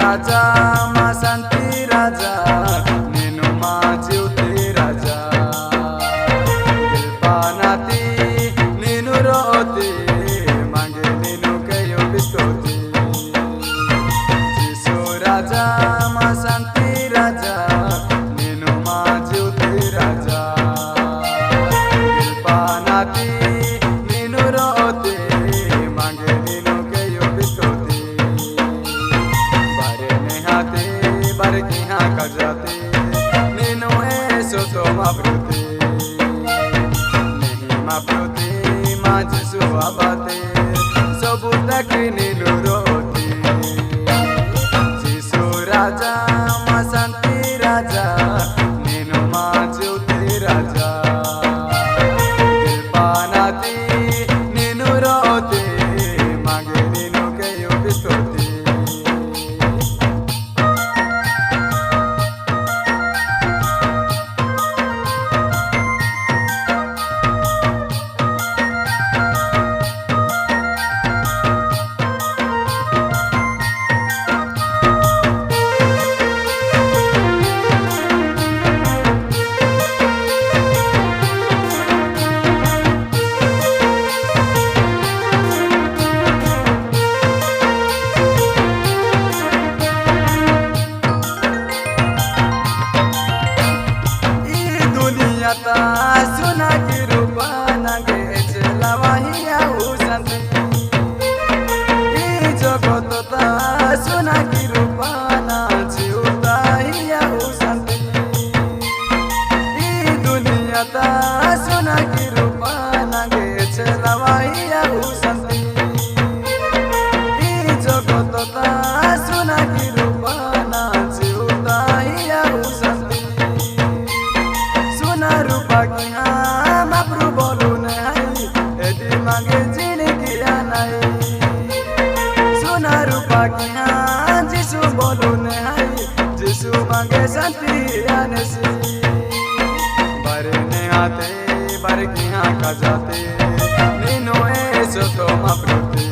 राजा मा शांति राजा नेनु मा ज्योति राजा गिल्पानाती नेनु रोते मांगे नेनु कयो बिस्तोते जिसो राजा मा शांति राजा नेनु मा ज्योति राजा गिल्पानाती नेनु रोते मांगे नेनु कयो बिस्तोते बारे किहाँ का जाते नीनो ऐसो तो माप्रोते नहीं माप्रोते माँ जिसु आबाते सबू तक नीनो रोते जिसु राजा माँ शांति राजा नीनो माँ ज्योति राजा गिल्पानाती नीनो रोते मांगे नीनो कयो बिस्तोते सुना की रूपा नगे चलावाहिया उसंती ई जगत ता सुना की रूपा ना जीवता हिया उसंती ई दुनिया ता सुना की रूपा नगे चलावाहिया उसंती ई जगत ता सुना की रूपा ना जीवता हिया उसंती सुना रूपा की हाँ माप्रू बोलू नहीं एडी मांगे जीने किया नहीं सुना रूपा की हाँ जिसु बोलू नहीं जिसु मांगे शांति आने से बारे ने आते बारे की हाँ का जाते नीनो ऐसो तो माप्रोते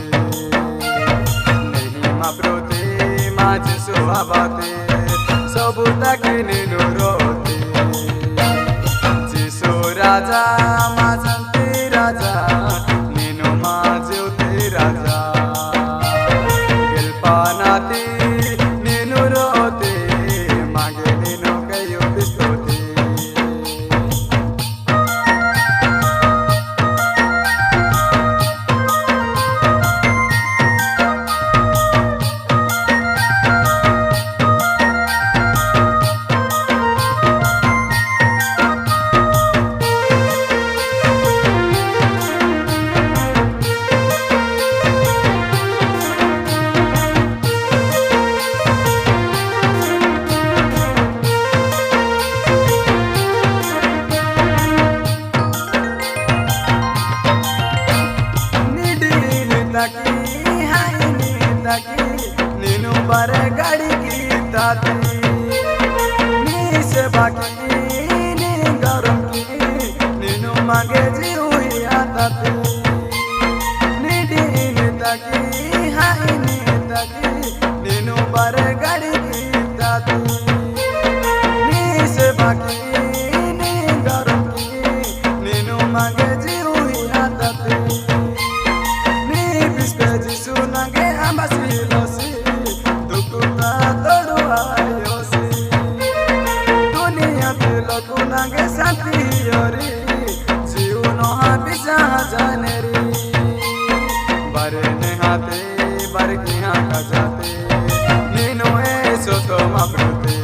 नहीं माप्रोते माँ जिसु आबाते सबू तक नीनो रोते राजा मा शांति राजा नीनु मा ज्योति राजा गिल्पानाती नीनु रोते मांगे नीनु कयो बिस्तोते नीनु बारे गाड़ी की ताती नी से बाकी नी गरम की नीनु मांगे जीव ही आताती नी ताकी हाई नी ताकी नीनु बारे गाड़ी की ताती नी से बाकी नी गरम की नीनु मांगे जीव ही आताती नी बिस्पे जिसु नगे ambasilosi dukuta todu ayosi dunia tilo kunange santi yori jiuno habisa janeri bare ne hate bare ki ha ka jate nino ऐसो तो माप्रोते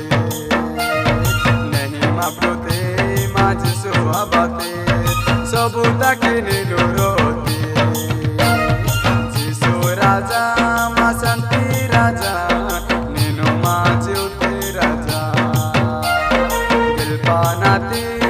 नहीं माप्रोते माँ जिसु आबाते सबू तक नीनु रोते राजा मा शांति राजा नीनु मा ज्योति राजा गिल्पानाती